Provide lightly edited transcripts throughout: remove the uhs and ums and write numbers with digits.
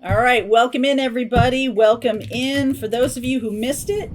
All right, welcome in, everybody. Welcome in. For those of you who missed it,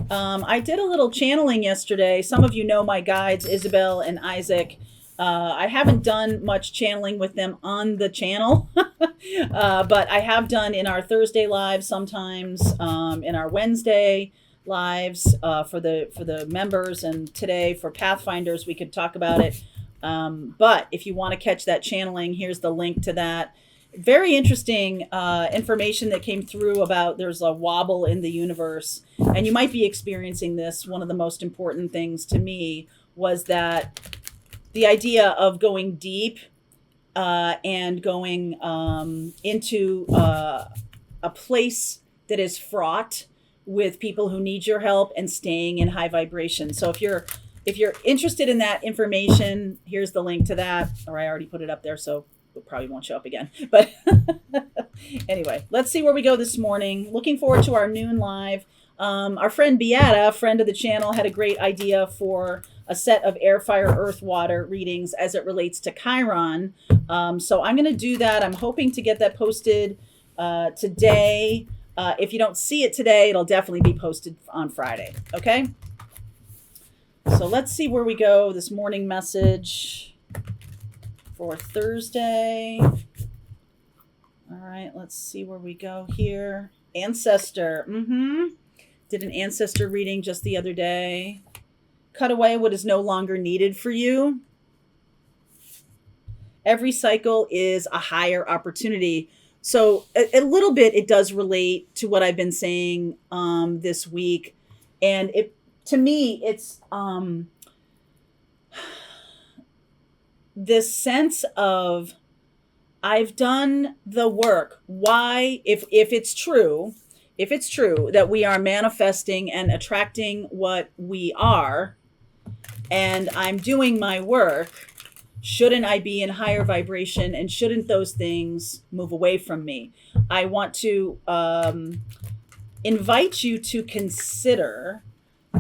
I did a little channeling yesterday. Some of you know my guides, Isabel and Isaac. I haven't done much channeling with them on the channel, but I have done in our Thursday lives sometimes, in our Wednesday lives for the members, and today for Pathfinders. We could talk about it. But if you want to catch that channeling, here's the link to that. Very interesting information that came through about there's a wobble in the universe, and you might be experiencing this. One of the most important things to me was that the idea of going deep and going into a place that is fraught with people who need your help and staying in high vibration. So if you're interested in that information, here's the link to that, or I already put it up there, so it probably won't show up again. But anyway, let's see where we go this morning. Looking forward to our noon live. Our friend Beata, friend of the channel, had a great idea for a set of air, fire, earth, water readings as it relates to Chiron. So I'm going to do that. I'm hoping to get that posted today. If you don't see it today, it'll definitely be posted on Friday. Okay? So let's see where we go. This morning message for Thursday. All right, let's see where we go here. Ancestor. Did an ancestor reading just the other day. Cut away what is no longer needed for you. Every cycle is a higher opportunity. So a little bit it does relate to what I've been saying this week. And to me, it's this sense of I've done the work. Why, if it's true that we are manifesting and attracting what we are, and I'm doing my work, shouldn't I be in higher vibration, and shouldn't those things move away from me? I want to invite you to consider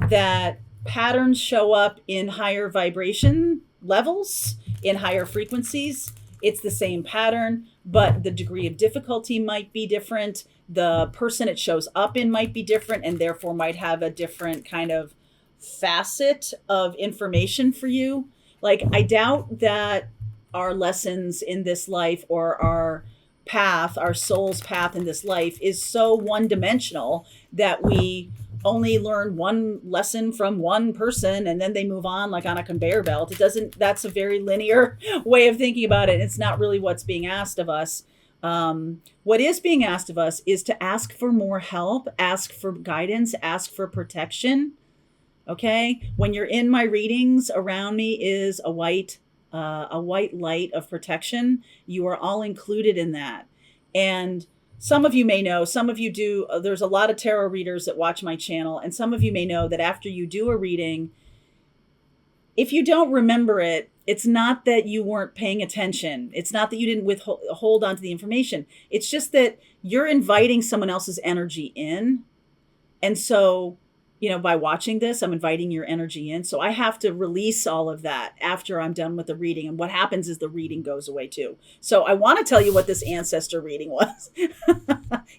that patterns show up in higher vibration levels, in higher frequencies. It's the same pattern, but the degree of difficulty might be different. The person it shows up in might be different, and therefore might have a different kind of facet of information for you. Like, I doubt that our lessons in this life, or our path, our soul's path in this life, is so one-dimensional that we only learn one lesson from one person and then they move on like on a conveyor belt. That's a very linear way of thinking about it. It's not really what's being asked of us. What is being asked of us is to ask for more help, ask for guidance, ask for protection. Okay? When you're in my readings, around me is a white light of protection. You are all included in that. And some of you may know, some of you do, there's a lot of tarot readers that watch my channel, and some of you may know that after you do a reading, if you don't remember it, it's not that you weren't paying attention. It's not that you didn't hold on to the information. It's just that you're inviting someone else's energy in. And so, by watching this, I'm inviting your energy in. So I have to release all of that after I'm done with the reading. And what happens is the reading goes away too. So I want to tell you what this ancestor reading was.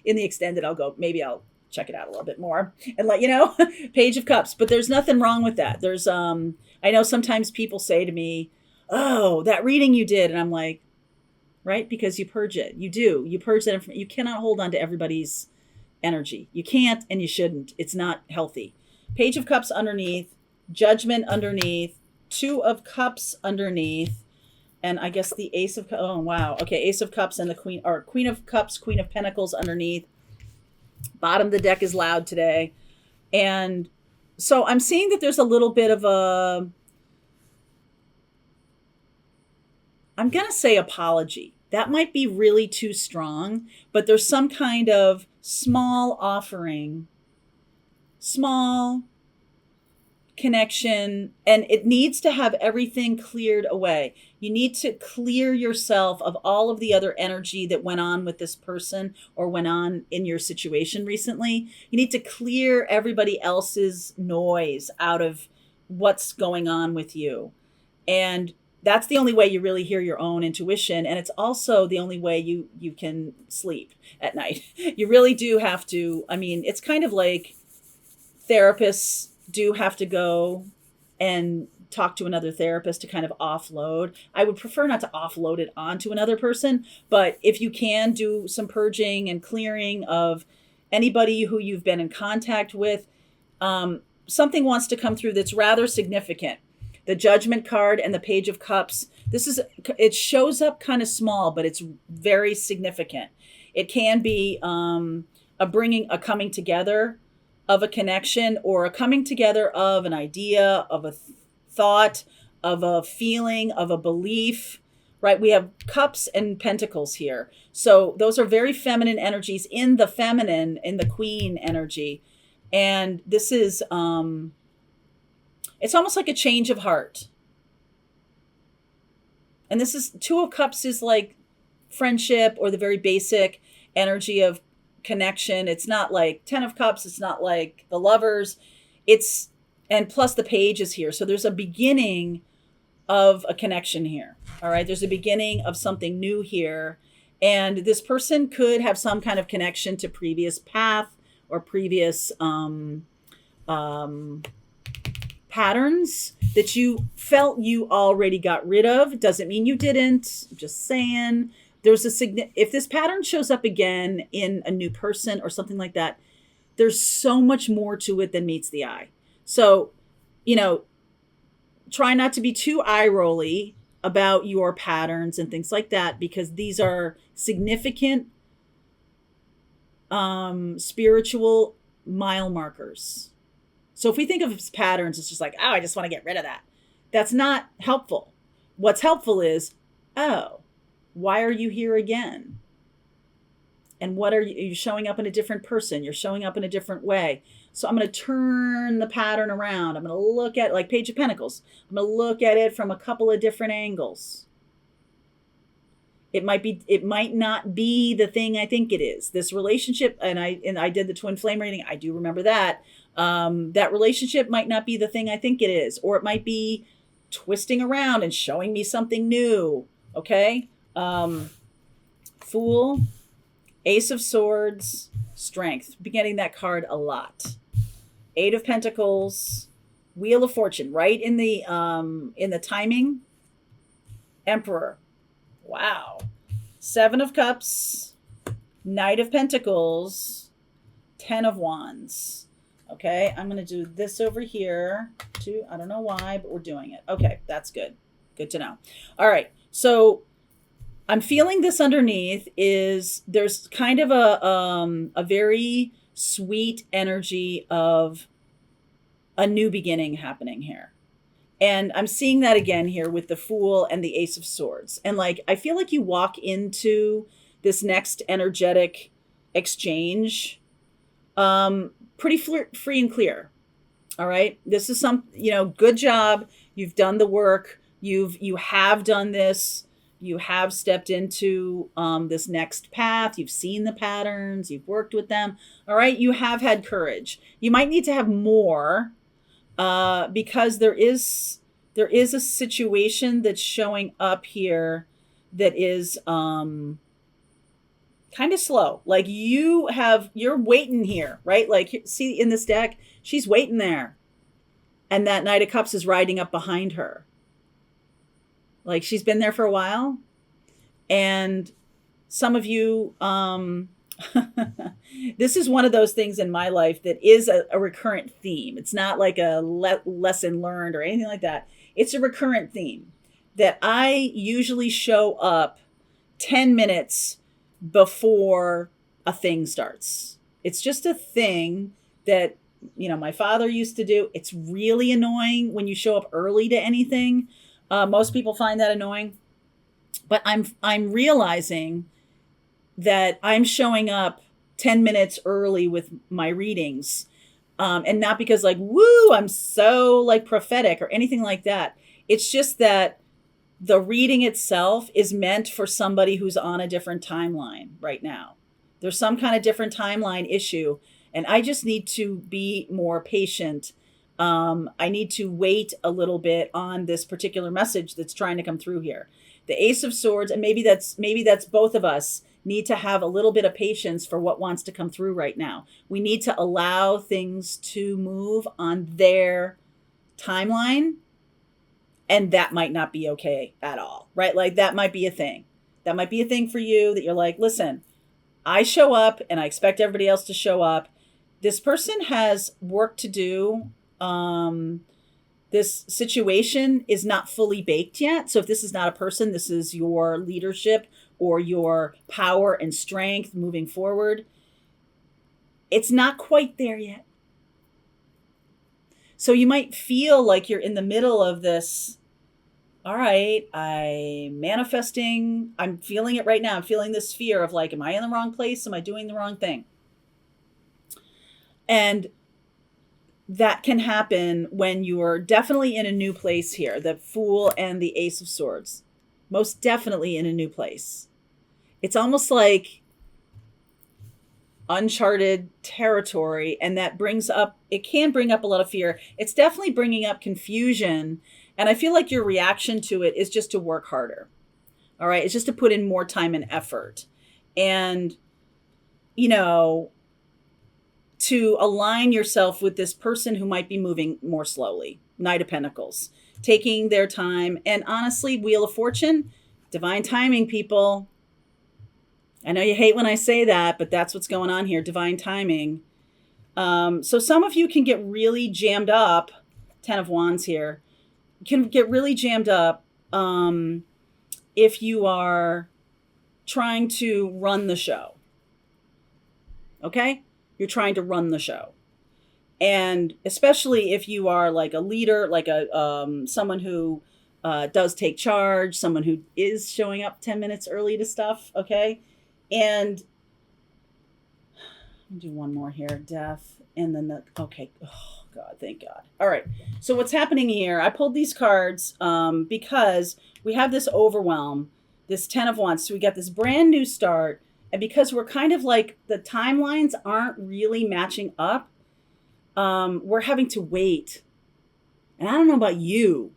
In the extended, maybe I'll check it out a little bit more and let you know. Page of Cups. But there's nothing wrong with that. There's, I know sometimes people say to me, oh, that reading you did. And I'm like, right? Because you purge it. You do. You purge that information. You cannot hold on to everybody's energy. You can't, and you shouldn't. It's not healthy. Page of Cups underneath, Judgment underneath, Two of Cups underneath, and I guess the Ace of Cups. Oh, wow. Okay, Ace of Cups and the Queen of Cups, Queen of Pentacles underneath. Bottom of the deck is loud today. And so I'm seeing that there's a little bit of I'm going to say apology. That might be really too strong, but there's some kind of small offering, small connection, and it needs to have everything cleared away. You need to clear yourself of all of the other energy that went on with this person or went on in your situation recently. You need to clear everybody else's noise out of what's going on with you. And that's the only way you really hear your own intuition. And it's also the only way you can sleep at night. You really do have to. I mean, it's kind of like therapists do have to go and talk to another therapist to kind of offload. I would prefer not to offload it onto another person, but if you can do some purging and clearing of anybody who you've been in contact with, something wants to come through that's rather significant. The Judgment card and the Page of Cups. It shows up kind of small, but it's very significant. It can be a coming together of a connection, or a coming together of an idea, of a thought, of a feeling, of a belief, right? We have Cups and Pentacles here. So those are very feminine energies in the feminine, in the Queen energy. And this is, it's almost like a change of heart. And this is, Two of Cups is like friendship, or the very basic energy of connection. It's not like Ten of Cups. It's not like the Lovers. And plus the Page is here. So there's a beginning of a connection here. All right. There's a beginning of something new here. And this person could have some kind of connection to previous path or previous patterns that you felt you already got rid of. Doesn't mean you didn't. I'm just saying, if this pattern shows up again in a new person or something like that, there's so much more to it than meets the eye. So, try not to be too eye-rolly about your patterns and things like that, because these are significant spiritual mile markers. So if we think of patterns, it's just like, oh, I just want to get rid of that. That's not helpful. What's helpful is, oh, why are you here again? And what are you showing up in a different person? You're showing up in a different way. So I'm going to turn the pattern around. I'm going to look at, like Page of Pentacles, I'm going to look at it from a couple of different angles. It might not be the thing I think it is. This relationship, and I did the twin flame reading. I do remember that. That relationship might not be the thing I think it is, or it might be twisting around and showing me something new. Okay. Fool, Ace of Swords, Strength. Be getting that card a lot. Eight of Pentacles, Wheel of Fortune, right in the timing. Emperor. Wow. Seven of Cups, Knight of Pentacles, Ten of Wands. Okay, I'm going to do this over here too. I don't know why, but we're doing it. Okay, that's good. Good to know. All right, so I'm feeling this underneath is there's kind of a very sweet energy of a new beginning happening here. And I'm seeing that again here with the Fool and the Ace of Swords. And like, I feel like you walk into this next energetic exchange pretty free and clear. All right. This is good job. You've done the work. You have done this. You have stepped into this next path. You've seen the patterns. You've worked with them. All right. You have had courage. You might need to have more because there is a situation that's showing up here that is kind of slow. Like you're waiting here, right? Like see in this deck, she's waiting there. And that Knight of Cups is riding up behind her. Like she's been there for a while. And some of you, this is one of those things in my life that is a recurrent theme. It's not like a lesson learned or anything like that. It's a recurrent theme that I usually show up 10 minutes before a thing starts. It's just a thing that, my father used to do. It's really annoying when you show up early to anything. Most people find that annoying, but I'm realizing that I'm showing up 10 minutes early with my readings. And not because like, woo, I'm so like prophetic or anything like that. It's just that the reading itself is meant for somebody who's on a different timeline right now. There's some kind of different timeline issue. And I just need to be more patient I need to wait a little bit on this particular message that's trying to come through here. The Ace of Swords, and maybe that's both of us need to have a little bit of patience for what wants to come through right now. We need to allow things to move on their timeline, and that might not be okay at all, right? Like that might be a thing. That might be a thing for you that you're like, listen, I show up and I expect everybody else to show up. This person has work to do. This situation is not fully baked yet. So if this is not a person, this is your leadership or your power and strength moving forward. It's not quite there yet. So you might feel like you're in the middle of this. All right, I'm manifesting. I'm feeling it right now. I'm feeling this fear of like, am I in the wrong place? Am I doing the wrong thing? And that can happen when you're definitely in a new place here. The Fool and the Ace of Swords. Most definitely in a new place. It's almost like uncharted territory, and that it can bring up a lot of fear. It's definitely bringing up confusion, and I feel like your reaction to it is just to work harder. All right, it's just to put in more time and effort, and to align yourself with this person who might be moving more slowly. Knight of Pentacles, taking their time, and honestly, Wheel of Fortune, divine timing, people. I know you hate when I say that, but that's what's going on here. Divine timing. So some of you can get really jammed up. 10 of Wands here. You can get really jammed up if you are trying to run the show. Okay? You're trying to run the show. And especially if you are like a leader, like someone who does take charge, someone who is showing up 10 minutes early to stuff. Okay? And I'll do one more here. Death. And then okay. Oh, God. Thank God. All right. So what's happening here, I pulled these cards because we have this overwhelm, this 10 of Wands. So we got this brand new start. And because we're kind of like the timelines aren't really matching up, we're having to wait. And I don't know about you.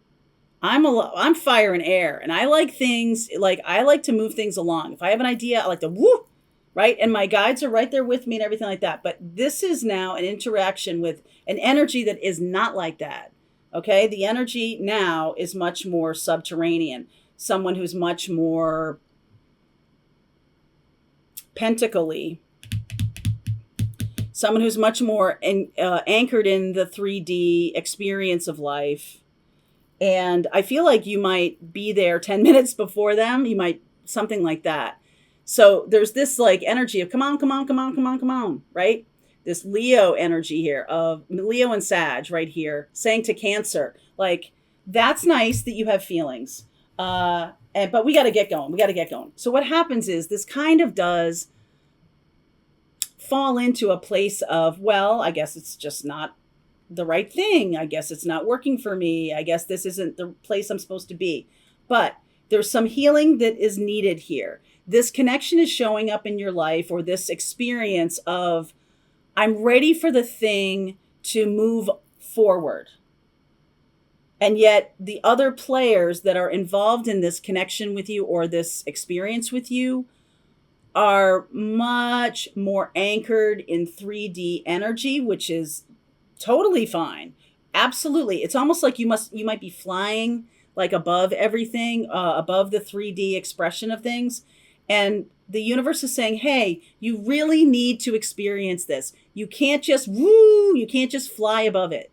I'm fire and air, and I like things like I like to move things along. If I have an idea, I like to whoop, right? And my guides are right there with me and everything like that. But this is now an interaction with an energy that is not like that. Okay, the energy now is much more subterranean. Someone who's much more pentacly. Someone who's much more anchored in the 3D experience of life. And I feel like you might be there 10 minutes before them. You might, something like that. So there's this like energy of come on, right? This Leo energy here of Leo and Sag right here saying to Cancer, like, that's nice that you have feelings. But we got to get going. So what happens is this kind of does fall into a place of, well, I guess it's just not the right thing. I guess it's not working for me. I guess this isn't the place I'm supposed to be. But there's some healing that is needed here. This connection is showing up in your life, or this experience of, I'm ready for the thing to move forward. And yet the other players that are involved in this connection with you or this experience with you are much more anchored in 3D energy, which is totally fine. Absolutely. It's almost like you might be flying like above everything, above the 3D expression of things. And the universe is saying, hey, you really need to experience this. You can't just fly above it.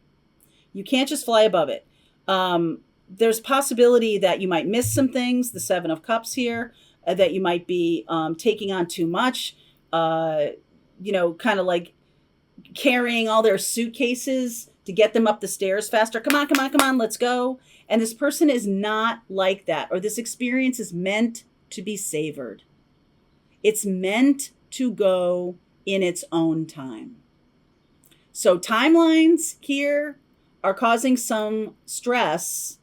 There's possibility that you might miss some things. The 7 of Cups here, that you might be taking on too much, kind of like carrying all their suitcases to get them up the stairs faster. Come on, let's go. And this person is not like that, or this experience is meant to be savored. It's meant to go in its own time. So timelines here are causing some stress,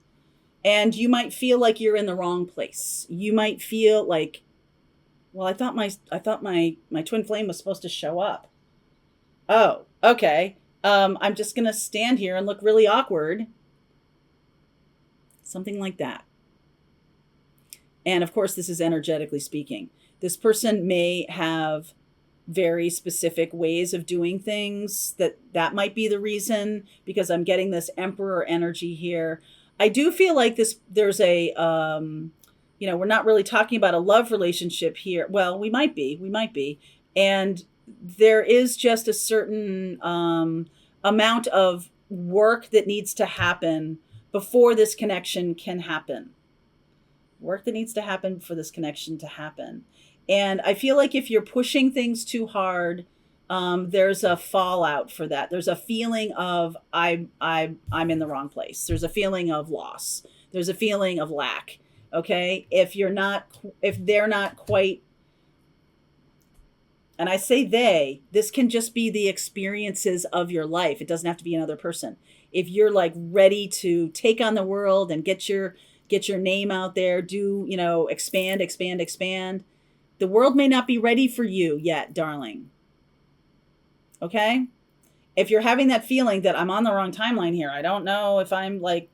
and you might feel like you're in the wrong place. You might feel like, well, I thought my twin flame was supposed to show up. Oh, okay. I'm just going to stand here and look really awkward. Something like that. And of course, this is energetically speaking. This person may have very specific ways of doing things that might be the reason, because I'm getting this emperor energy here. I do feel like there's a we're not really talking about a love relationship here. Well, we might be. And there is just a certain amount of work that needs to happen before this connection can happen. Work that needs to happen for this connection to happen. And I feel like if you're pushing things too hard, there's a fallout for that. There's a feeling of I'm in the wrong place. There's a feeling of loss. There's a feeling of lack. Okay, if they're not quite, and I say this can just be the experiences of your life. It doesn't have to be another person. If you're like ready to take on the world and get your name out there, expand. The world may not be ready for you yet, darling. Okay? If you're having that feeling that I'm on the wrong timeline here, I don't know if I'm like,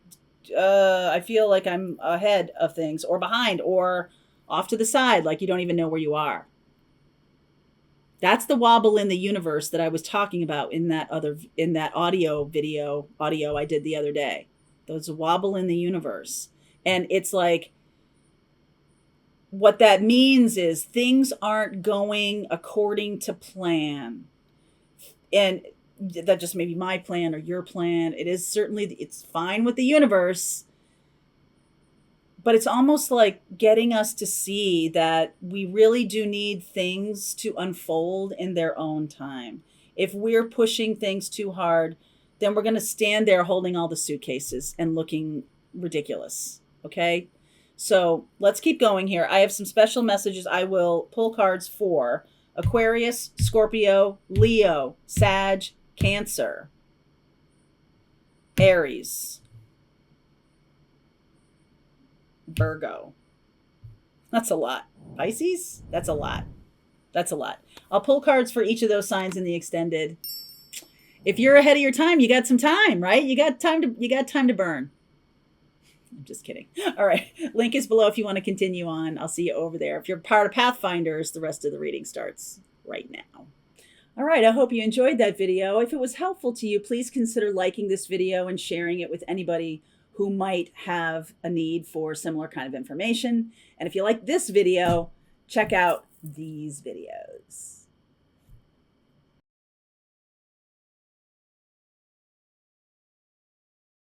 I feel like I'm ahead of things or behind or off to the side, like you don't even know where you are. That's the wobble in the universe that I was talking about in that audio I did the other day. There's a wobble in the universe. And it's like, what that means is things aren't going according to plan. And that just may be my plan or your plan. It's fine with the universe. But it's almost like getting us to see that we really do need things to unfold in their own time. If we're pushing things too hard, then we're going to stand there holding all the suitcases and looking ridiculous. Okay? So let's keep going here. I have some special messages. I will pull cards for Aquarius, Scorpio, Leo, Sag, Cancer, Aries, Virgo. That's a lot. Pisces? That's a lot. I'll pull cards for each of those signs in the extended. If you're ahead of your time, you got some time, right? You got time to burn. I'm just kidding. All right. Link is below if you want to continue on. I'll see you over there. If you're part of Pathfinders, the rest of the reading starts right now. All right. I hope you enjoyed that video. If it was helpful to you, please consider liking this video and sharing it with anybody who might have a need for similar kind of information. And if you like this video, check out these videos.